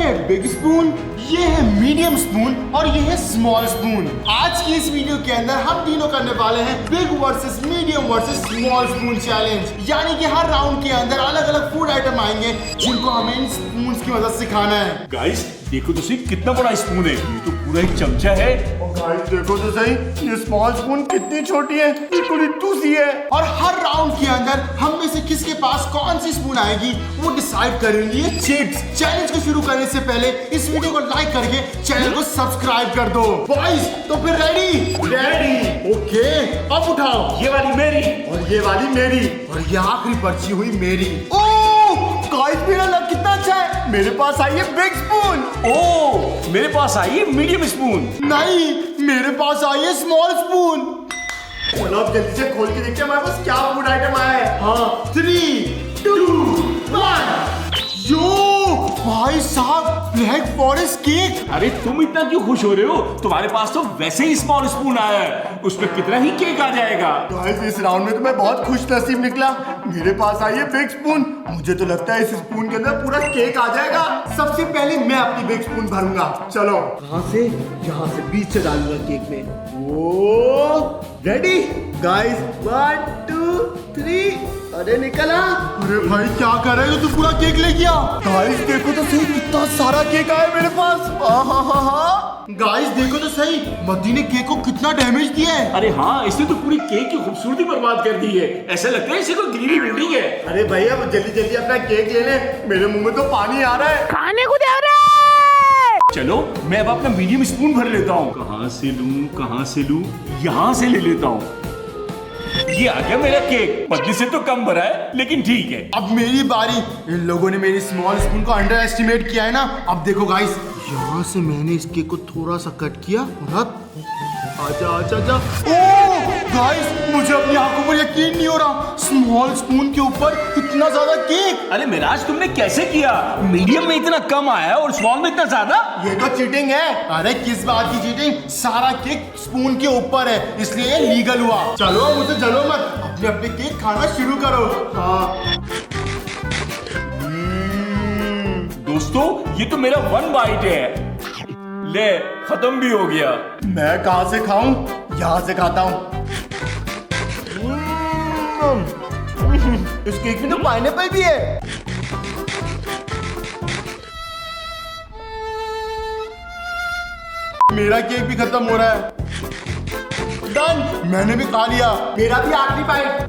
है big spoon, ये है मीडियम स्पून और ये है स्मॉल स्पून। आज की इस वीडियो के अंदर हम तीनों करने वाले हैं big versus medium versus small spoon challenge. यानी कि हर राउंड के अंदर अलग अलग फूड आइटम आएंगे जिनको हमें इन स्पून की मदद से खाना है। गाइस देखो तो सही कितना बड़ा स्पून है, ये तो पूरा एक चमचा है। और गाइस देखो तो सही ये स्मॉल स्पून कितनी छोटी है, बिल्कुल इतनी सी है। और हर राउंड के अंदर हम में से किसके पास कौन सी स्पून आएगी वो डिसाइड करेंगे ये चिट्स। चैलेंज को शुरू करने से पहले इस वीडियो को लाइक करके चैनल को सब्सक्राइब कर दो। बॉयज तो फिर रेडी? ओके अब उठाओ। ये वाली मेरी और ये वाली मेरी और ये आखिरी पर्ची हुई मेरी। गाइस मेरा लक कितना अच्छा है, मेरे पास आई है बिग स्पून। ओ मेरे पास आई है मीडियम स्पून। नहीं मेरे पास आई है स्मॉल स्पून। चलो अब जल्दी से खोल के देखते हैं हमारे पास क्या फूड आइटम आया है। हाँ 3, 2, 1। यो भाई साहब ब्लैक फॉरेस्ट केक। अरे तुम इतना क्यों खुश हो रहे हो? तुम्हारे पास तो वैसे ही स्मॉल स्पून आया है, उसमें कितना ही केक आ जाएगा। गाइस इस राउंड में तो मैं बहुत खुश नसीब निकला, मेरे पास आई है बिग स्पून। मुझे तो लगता है इस स्पून के अंदर पूरा केक आ जाएगा। सबसे पहले मैं अपनी बिग स्पून भरूंगा। चलो कहां से? यहाँ से बीच से डालूंगा केक में। ओ रेडी गाइस 1, 2, 3। अरे निकला। अरे भाई क्या कर रहे हो, तू पूरा केक ले गया। गाइस देखो तो सही कितना सारा केक आया मेरे पास। गाइस देखो तो सही मद्दी ने केक को कितना डैमेज दिया है। अरे हाँ, इसने तो पूरी केक की खूबसूरती बर्बाद कर दी है। ऐसा लगता है इसे कोई गिरी बिल्डिंग है। अरे भैया अब जल्दी जल्दी अपना केक ले ले, मेरे मुंह में तो पानी आ रहा है। खाने को दे रहे। चलो मैं अब अपना मीडियम स्पून भर लेता हूँ। कहाँ से लूं? यहाँ से ले लेता हूँ। ये आ गया मेरा केक। मद्दी से तो कम भरा है लेकिन ठीक है। अब मेरी बारी। इन लोगों ने मेरी स्मॉल स्पून को अंडर एस्टिमेट किया है ना। अब देखो गाइस यहाँ से मैंने इस केक को थोड़ा सा कट किया और अब आजा आजा आजा। ओ गाइस मुझे अपनी आंखों पर यकीन नहीं हो रहा, स्मॉल स्पून के ऊपर इतना ज्यादा केक। अरे मिराज तुमने कैसे किया? मीडियम में इतना कम आया और स्मॉल में इतना ज्यादा? ये तो चीटिंग है। अरे किस बात की चीटिंग, सारा केक स्पून के ऊपर है इसलिए ये लीगल हुआ। चलो मुझे जलो मत, अपने अपने केक खाना शुरू करो। हाँ दोस्तों ये तो मेरा 1 बाइट है। ले खत्म भी हो गया। मैं कहां से खाऊं? यहां से खाता हूं। इस केक में तो पाइनएप्पल भी है। मेरा केक भी खत्म हो रहा है। डन, मैंने भी खा लिया। मेरा भी आखिरी बाइट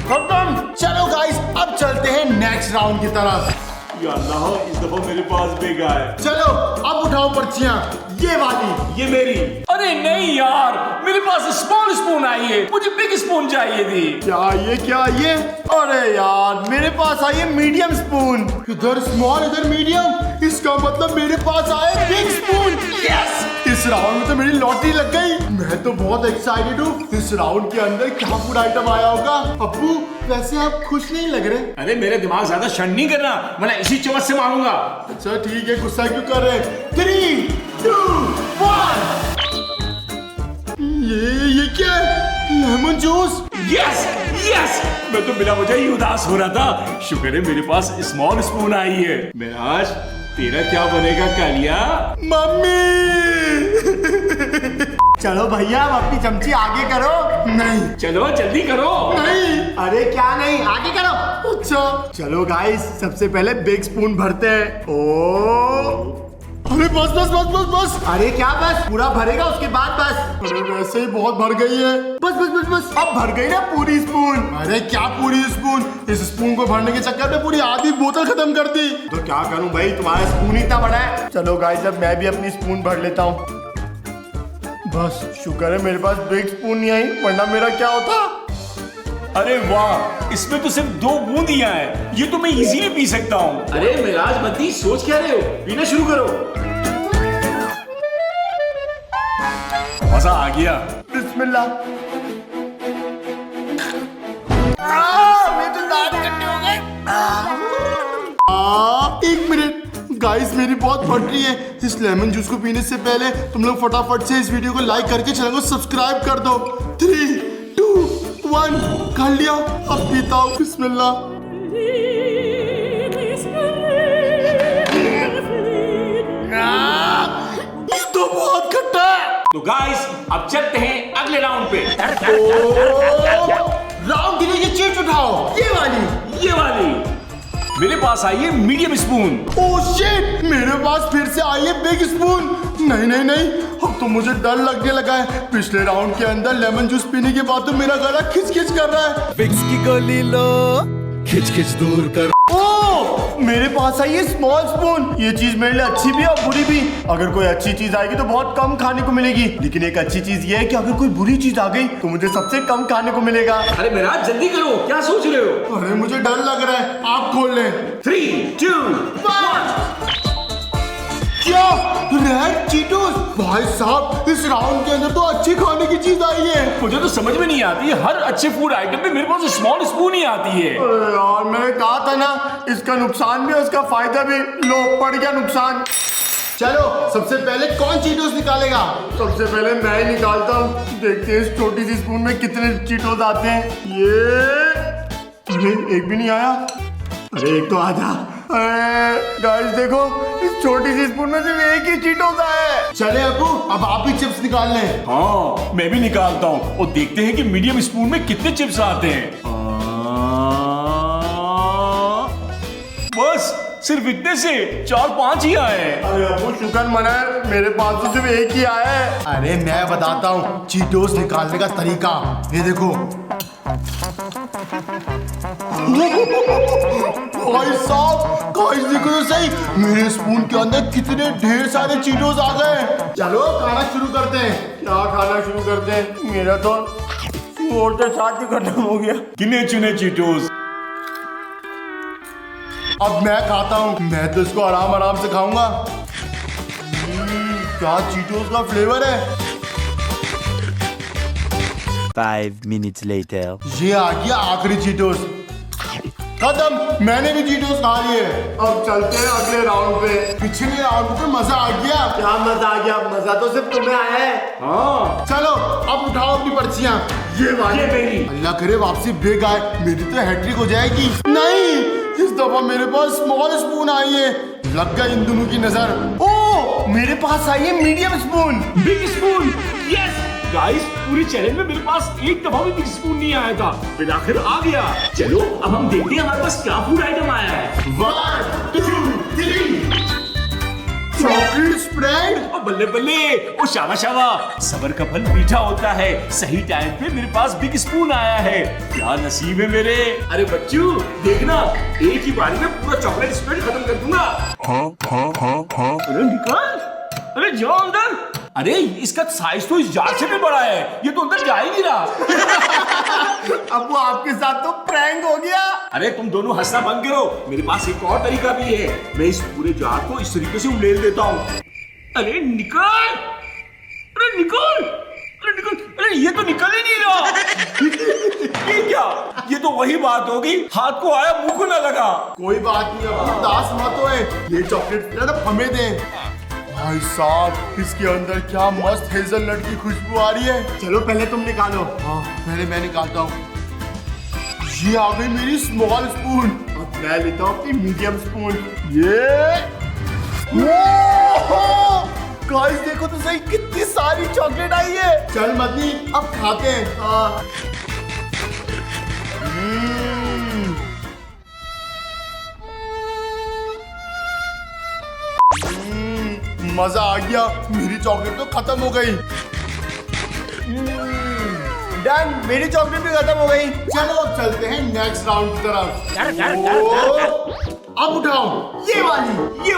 खत्म। चलो गाइस अब चलते हैं नेक्स्ट राउंड की तरफ। या अल्लाह इस दफा मेरे पास बिग आया। चलो अब उठाओ पर्चियां। ये वाली, ये मेरी। अरे नहीं यार, मेरे पास स्मॉल स्पून आई है, मुझे बिग स्पून चाहिए थी। क्या ये? अरे यार मेरे पास आई है मीडियम स्पून। इधर स्मॉल इधर मीडियम, इसका मतलब मेरे पास आए बिग स्पून। यस, इस राउंड में तो मेरी लॉटरी लग गई। मैं तो बहुत एक्साइटेड हूँ। इस राउंड के अंदर क्या फूड आइटम आया होगा। अब्बू वैसे आप खुश नहीं लग रहे। अरे मेरे दिमाग ज्यादा शन नहीं करना, वरना इसी चम्मच से मारूंगा। अच्छा ठीक है, गुस्सा क्यों कर रहे? 3, 2, 1। ये क्या है? Lemon juice. यस यस, मैं तो बिना वजह ही उदास हो रहा था। शुक्र है मेरे पास स्मॉल स्पून आई है। मिराज तेरा क्या बनेगा कालिया? मम्मी चलो भैया अब अपनी चमची आगे करो। नहीं। चलो जल्दी करो। नहीं। अरे क्या नहीं, आगे करो। अच्छा चलो गाइस सबसे पहले बिग स्पून भरते हैं। ओ अरे बस बस बस बस बस। अरे क्या बस? पूरा भरेगा उसके बाद बस। अरे वैसे ही बहुत भर गई है। बस बस बस बस। अब भर गई ना पूरी स्पून। अरे क्या पूरी स्पून? इस स्पून को भरने के चक्कर में पूरी आधी बोतल खत्म कर दी। तो क्या करूं भाई, तुम्हारा स्पून ही इतना बड़ा है। चलो गाइस अब मैं भी अपनी स्पून भर लेता हूँ। बस शुक्र है मेरे पास बिग स्पून नहीं आई, वरना मेरा क्या होता। अरे वाह, इसमें तो सिर्फ 2 बूंदियां हैं, ये तो मैं इजीली पी सकता हूँ। अरे मिराज मद्दी सोच क्या रहे हो, पीना शुरू करो। मजा आ गया। बिस्मिल्लाह। मेरे तो दांत कट्टे हो गए। 1 मिनट गाइस मेरी बहुत फट रही है। इस लेमन जूस को पीने से पहले तुम लोग फटाफट से इस वीडियो को लाइक करके चैनल को सब्सक्राइब कर दो। 3, 2, 1 कर लिया। अब पीता हूँ। बिस्मिल्लाह। तो गाइस अब चलते हैं अगले राउंड पे। राउंड के लिए ये चीज उठाओ, ये वाली। मेरे पास आई है मीडियम स्पून। ओह शिट, मेरे पास फिर से आई है बिग स्पून। नहीं, अब तो मुझे डर लगने लगा है। पिछले राउंड के अंदर लेमन जूस पीने के बाद तो मेरा गला खिच कर रहा है। विक्स की गोली लो, खिच दूर कर। ओह, मेरे पास आई है स्मॉल स्पून। ये चीज मेरे लिए अच्छी भी है और बुरी भी। अगर कोई अच्छी चीज आएगी तो बहुत कम खाने को मिलेगी, लेकिन एक अच्छी चीज ये है कि अगर कोई बुरी चीज आ गई तो मुझे सबसे कम खाने को मिलेगा। अरे मेरा जल्दी करो, क्या सोच रहे हो? अरे मुझे डर लग रहा है, आप खोल लें। 3, 2, 1। क्या रेड चीटोस? भाई साहब, इस राउंड के अंदर तो अच्छी खाने की चीज आई है। मुझे तो समझ में नहीं आती है, हर अच्छे फूड आइटम में मेरे पास स्मॉल स्पून ही आती है। अरे यार, मैंने कहा था ना, इसका नुकसान भी है उसका फायदा भी। लो, पड़ गया नुकसान। चलो, सबसे पहले कौन चीटोस निकालेगा? सबसे पहले मैं ही निकालता हूँ। देखते हैं इस छोटी सी स्पून में कितने चीटोस आते हैं। अरे एक भी नहीं आया। अरे एक तो आ जा। गाइस देखो, इस छोटी सी स्पून में सिर्फ एक ही चीटोस है। चले अबू, अब आप भी चिप्स निकाल लें। हाँ, मैं भी निकालता हूँ और देखते हैं कि मीडियम स्पून में कितने चिप्स आते हैं। बस सिर्फ इतने से 4-5 ही आए। अरे अबू, शुक्र मनाए, मेरे पास तो सिर्फ एक ही आया है। अरे मैं बताता हूँ चीटोस निकालने का तरीका। ये देखो। भाई साहब, गाइस देखो तो सही, मेरे स्पून के अंदर कितने ढेर सारे चीटोस आ गए। चलो खाना शुरू करते हैं। क्या खाना शुरू करते हैं? मेरा तो और तो साथ ही खत्म हो गया। गिने चुने चीटोस। अब मैं खाता हूँ। मैं तो इसको आराम से खाऊंगा। क्या चीटोस का फ्लेवर है। 5 minutes later. ये आ गया आखिरी चीटोस। खत्म, मैंने भी चीटोस खा लिए। अब चलते हैं अगले राउंड पे। पिछले राउंड में तो मजा आ गया। क्या मजा आ गया? मजा तो सिर्फ तुम्हें आया है। हाँ, चलो अब उठाओ अपनी पर्चियां। ये मेरी। अल्लाह करे वापसी बिग आए, मेरी तो हैट्रिक हो जाएगी। नहीं, इस दफा मेरे पास स्मॉल स्पून आई है। लग गया इन दोनों की नजर। ओह, मेरे पास आई है medium spoon. Big spoon. Yes guys, पूरे चैलेंज में मेरे पास एक दफा भी बिग स्पून नहीं आया था, फिर आखिर आ गया। चलो अब हम देखते हैं हमारे पास क्या फूड आइटम आया है। 1, 2, 3 चॉकलेट स्प्रेड। बल्ले बल्ले, ओ शाबा, सबर का फल मीठा होता है। सही टाइम पे मेरे पास बिग स्पून आया है। क्या नसीब है मेरे। अरे बच्चू देखना, एक ही बारी में पूरा चॉकलेट स्प्रेड खत्म कर दूंगा। अरे निकाल, अरे जाओ अंदर। अरे इसका साइज तो इस जार से भी बड़ा है, ये तो अंदर जा ही नहीं रहा। अब वो आपके साथ तो प्रैंक हो गया। अरे तुम दोनों हंसना बंद करो, मेरे पास एक और तरीका भी है। मैं इस पूरे जार को इस तरीके से उड़ेल देता हूँ। अरे निकल, अरे निकल, अरे निकल, अरे ये तो निकल ही नहीं रहा। ये क्या? ये तो वही बात होगी, हाथ को आया मुंह को ना लगा। कोई बात नहीं, अब उदास मत होए। ये चॉकलेट स्प्रेड अब हमें दें। भाई साहब, इसके अंदर क्या मस्त हेजलनट की खुशबू आ रही है। चलो पहले तुम निकालो। हाँ, पहले मैं निकालता हूँ। ये आ गई मेरी स्मॉल स्पून। अब मैं लेता हूँ अपनी मीडियम स्पून। ये गाइस देखो तो सही, कितनी सारी चॉकलेट आई है। चल मदनी, अब खाते हैं। हाँ। मजा आ गया, मेरी चॉकलेट तो खत्म हो गई। डन, मेरी चॉकलेट भी खत्म हो गई। चलो चलते हैं नेक्स्ट राउंड की तरफ। अब उठाओ, ये वाली।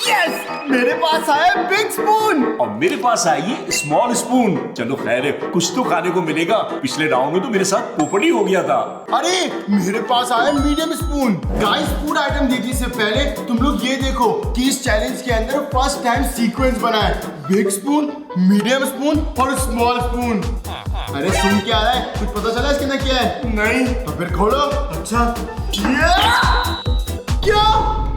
यस, मेरे पास आया बिग स्पून और मेरे पास आई है स्मॉल स्पून। चलो खैर है, कुछ तो खाने को मिलेगा। पिछले राउंड में तो मेरे साथ पोपड़ी हो गया था। अरे मेरे पास आया medium spoon. Guys, food item देखने से पहले तुम लोग ये देखो कि इस चैलेंज के अंदर फर्स्ट टाइम सीक्वेंस बना है। बिग स्पून, मीडियम स्पून और स्मॉल स्पून। अरे सुन क्या रहा है? कुछ पता चला इसके अंदर क्या है? नहीं। तो फिर खोलो। अच्छा, क्या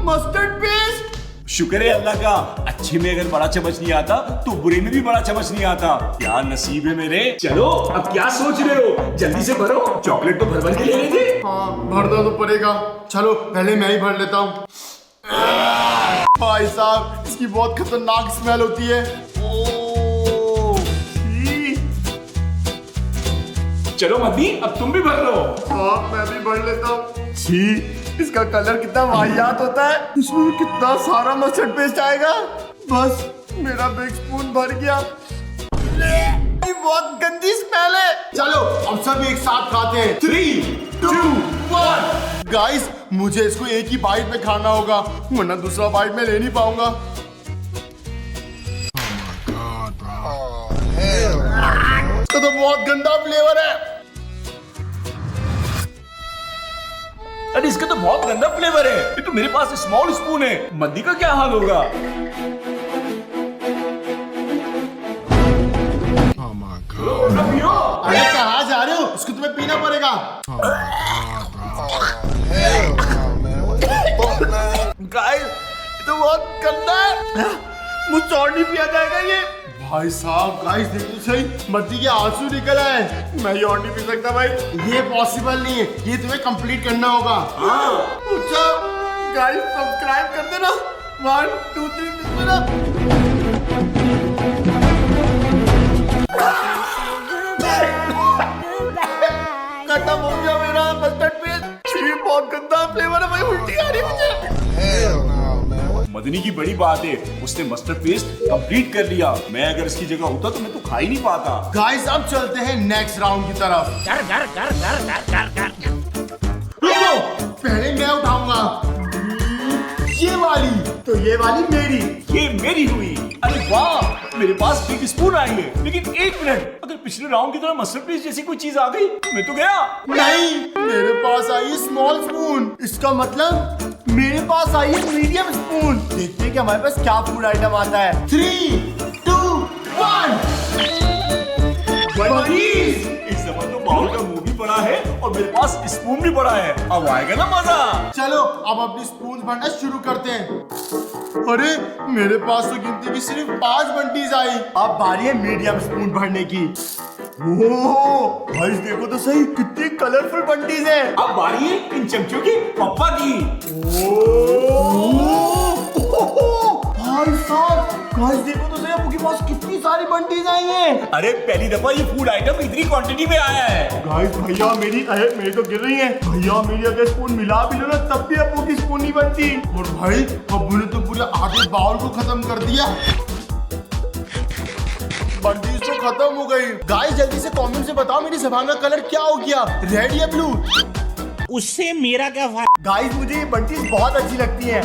मस्टर्ड पेस्ट? शुक्र है अल्लाह का, अच्छे में अगर बड़ा चम्मच नहीं आता तो बुरे में भी बड़ा चम्मच नहीं आता। क्या नसीब है मेरे। चलो अब क्या सोच रहे हो, जल्दी से भरो, चॉकलेट तो भर भर के ले लेंगे। हाँ, भरना तो पड़ेगा। चलो पहले मैं ही भर लेता हूँ। भाई साहब, इसकी बहुत खतरनाक स्मेल होती है। चलो मदनी, अब तुम भी भर लो। हाँ मैं भी भर लेता हूँ। छी, इसका कलर कितना वाहियात होता है। इसमें कितना सारा मस्टर्ड पेस्ट आएगा। बस मेरा बिग स्पून भर गया। ये बहुत गंदी स्मेल है। चलो अब सब एक साथ खाते हैं। 3, 2, 1। गाइस मुझे इसको एक ही बाइट में खाना होगा, वरना दूसरा बाइट में ले नहीं पाऊंगा। इसका तो बहुत गंदा फ्लेवर है। अरे इसका तो बहुत गंदा फ्लेवर है। ये तो मेरे पास स्मॉल स्पून है। मदनी का क्या हाल होगा? अरे कहाँ जा रहे हो? इसको तुम्हें पीना पड़ेगा। गाइस ये तो बहुत गंदा है। मुझसे और नहीं पिया जाएगा ये। भाई साहब गाइस देखो सही, मद्दी के आंसू निकल आए। मैं ये और नहीं पी सकता भाई। ये पॉसिबल नहीं है, ये तुम्हें कंप्लीट करना होगा। अच्छा गाइस सब्सक्राइब कर देना। 1, 2, 3 देना। खत्म हो गया मेरा मस्टर्ड पेस्ट। ये बहुत गंदा फ्लेवर है भाई, उल्टी आ रही है मुझे। मदनी की बड़ी बात है, उसने मस्टर्ड पेस्ट कंप्लीट कर लिया। मैं अगर इसकी जगह होता तो मैं तो खा ही नहीं पाता। गाइस अब चलते हैं नेक्स्ट राउंड की तरफ। रुको, पहले मैं उठाऊंगा ये वाली। तो ये वाली मेरी। ये मेरी हुई। अरे वाह, मेरे पास बिग स्पून आई है। लेकिन एक मिनट, अगर पिछले राउंड की तरह मस्टर्ड पेस्ट जैसी कोई चीज आ गई तो मैं तो गया। नहीं, मेरे पास आई है स्मॉल स्पून। इसका मतलब मेरे पास आई है मीडियम स्पून। देखते हैं कि हमारे पास क्या फूड आइटम आता है। 3, 2, 1। इस दफा तो बाउल का मुंह भी बड़ा है और मेरे पास स्पून भी बड़ा है। अब आएगा ना मजा। चलो अब अपनी स्पून भरना शुरू करते हैं। अरे मेरे पास तो गिनती की सिर्फ 5 बंटीज आई। अब बारी है मीडियम स्पून भरने की। ओह भाई देखो तो सही, कितनी कलरफुल बंटीज है। अब बारी है इन चमचों की पप्पा की। भाई साहब गाइस देखो तो सही, आपके पास कितनी सारी बंटीज आई हैं। अरे पहली दफा ये फूड आइटम इतनी क्वांटिटी में आया है। गाइस भैया मेरी तो गिर रही है। भैया मेरी अगर स्पून मिला भी लो ना तब भी अब्बू की स्पून नहीं बनती। और भाई अब्बू ने तो पूरे आधे बाउल को खत्म कर दिया। बंटीज तो खत्म हो गई। गाइस जल्दी से कमेंट से बताओ मेरी ज़बान का कलर क्या हो गया, रेड या ब्लू? उससे मेरा क्या गाइस मुझे ये बंटीज बहुत अच्छी लगती है।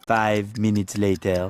5 minutes later.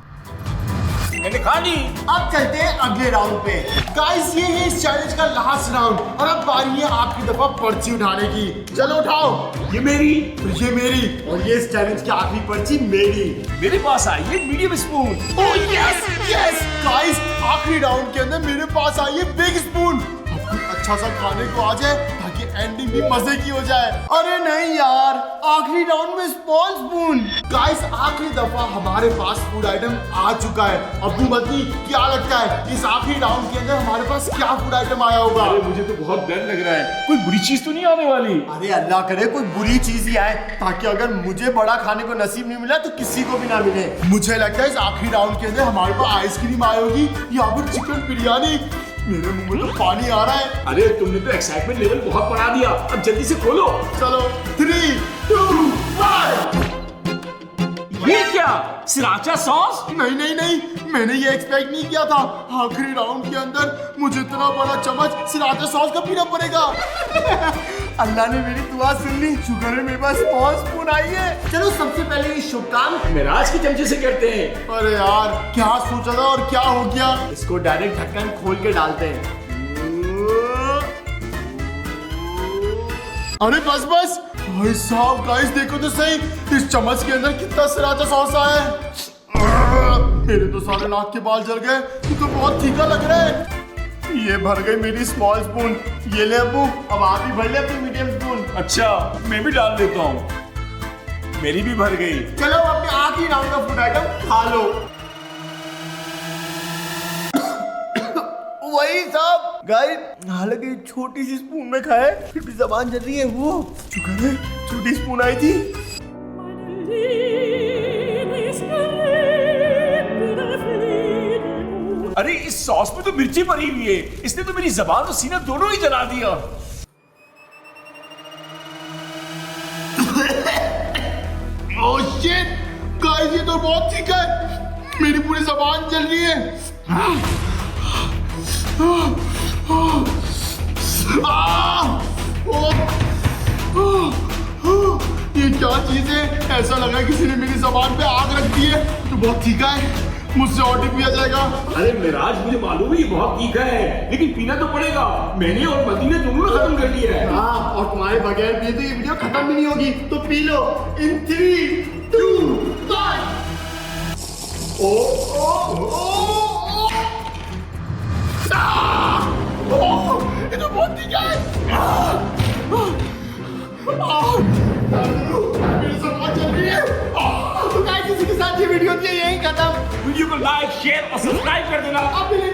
मैंने खा ली। अब चलते हैं अगले राउंड पे। गाइस ये है इस चैलेंज का लास्ट राउंड और अब बारी है आखिरी दफा पर्ची उठाने की। चलो उठाओ। ये मेरी। तो ये मेरी और ये इस चैलेंज की आखिरी पर्ची मेरी। मेरे पास आई है medium spoon. Oh yes yes guys आखिरी राउंड के अंदर मेरे पास आई है बिग स्पून। अब कुछ अच्छा सा खाने को आ जाए ताकि एंडिंग भी मजे की हो जाए। अरे नहीं यार, आखिरी राउंड में स्मॉल स्पून। गाइस आखिरी दफा हमारे पास फूड आइटम आ चुका है। अब्बू मदनी क्या लगता है इस आखिरी राउंड के अंदर हमारे पास क्या फूड आइटम आया होगा? अरे मुझे तो बहुत डर लग रहा है, कोई बुरी चीज तो नहीं आने वाली। अरे अल्लाह करे कोई बुरी चीज ही आए, ताकि अगर मुझे बड़ा खाने को नसीब नहीं मिला तो किसी को भी ना मिले। मुझे लगता है इस आखिरी राउंड के अंदर हमारे पास आइसक्रीम आई होगी या फिर चिकन बिरयानी। मेरे मुंह में तो पानी आ रहा है। अरे तुमने तो एक्साइटमेंट लेवल बहुत बढ़ा दिया, अब जल्दी से खोलो। चलो 3, 2, 1। ये क्या, सिराचा सॉस? नहीं नहीं नहीं, मैंने ये एक्सपेक्ट नहीं किया था। आखिरी राउंड के अंदर मुझे इतना बड़ा चम्मच सिराचा सॉस का पीना पड़ेगा। अल्लाह ने मेरी दुआ सुन ली। शुक्र है मेरे पास स्मॉल स्पून आई है। चलो सबसे पहले ये शुभ काम मेराज के चमचे से करते हैं। अरे यार क्या सोचा था और क्या हो गया। इसको डायरेक्ट ढक्कन खोल के डालते हैं। अरे बस बस भाई साहब गाइस देखो तो सही, इस चम्मच के अंदर कितना सराचा सॉस आया है। मेरे तो सारे नाक के बाल जल गए। ये तो बहुत तीखा लग रहा है। ये भर गई मेरी स्मॉल स्पून। ये ले अब्बू, अब आप ही भर ले अपनी मीडियम स्पून। अच्छा मैं भी डाल देता हूँ, मेरी भी भर गई। चलो अपने आखिरी राउंड का फूड आइटम खा लो। वही साहब गाइस, हालांकि छोटी सी स्पून में खाए फिर भी जबान जल रही है। वो शुक्र है छोटी स्पून आई थी। अरे इस सॉस में तो मिर्ची भरी हुई है, इसने तो मेरी जबान और सीना दोनों ही जला दिया। ओह शिट गाइस, ये तो बहुत तीखा है, मेरी पूरी जबान जल रही है। ये क्या चीज है? ऐसा लग रहा है किसी ने मेरी जबान पे आग रख दी है। तो बहुत तीखा है, मुझसे और भी पिया जाएगा। अरे मेराज, मुझे मालूम है ये बहुत तीखा है, लेकिन पीना तो पड़ेगा। मैंने और मदी ने दोनों ने खत्म कर लिया है। हाँ, और तुम्हारे बगैर पिए तो ये वीडियो खत्म भी नहीं होगी। तो पी लो इन 3, 2, 1। ओ ओ ओ ये तो बहुत तीखा है। मेरी जबान चल रही है। तो गाइस, इसी के साथ ये वीडियो थी यहीं खत्म। वीडियो को लाइक, शेयर और सब्सक्राइब कर देना। अब मिलेंगे